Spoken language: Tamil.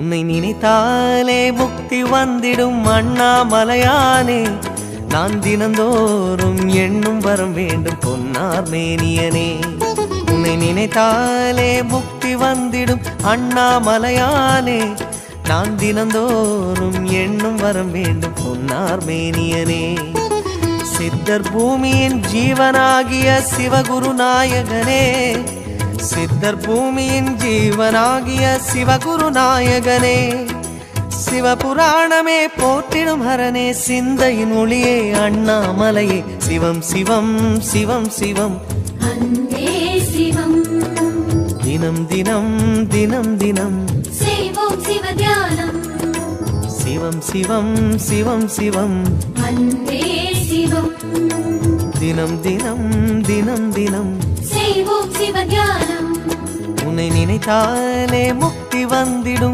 உன்னை நினைத்தாலே முக்தி வந்திடும் அண்ணாமலையானே. நான் தினந்தோறும் எண்ணும் வரம் வேண்டும் பொன்னார் மேனியனே. உன்னை நினைத்தாலே முக்தி வந்திடும் அண்ணாமலையானே. நான் தினந்தோறும் எண்ணும் வரம் வேண்டும் பொன்னார் மேனியனே. சித்தர் பூமியின் ஜீவனாகிய சிவகுரு நாயகனே. சித்தர் பூமியின் ஜீவனாகிய சிவகுரு நாயகனே. சிவபுராணமே போற்றிடும் ஹரனே. சிந்தையின் ஒளியே அண்ணாமலையே. சிவம் சிவம் சிவம் சிவம் அன்பே சிவம். தினம் தினம் தினம் தினம் செய்வோம் சிவ தியானம். சிவம் சிவம் சிவம் சிவம் அன்பே சிவம். தினம் தினம் தினம் தினம் செய்வோம் சிவ தியானம். உன்னை நினைத்தாலே முக்தி வந்திடும்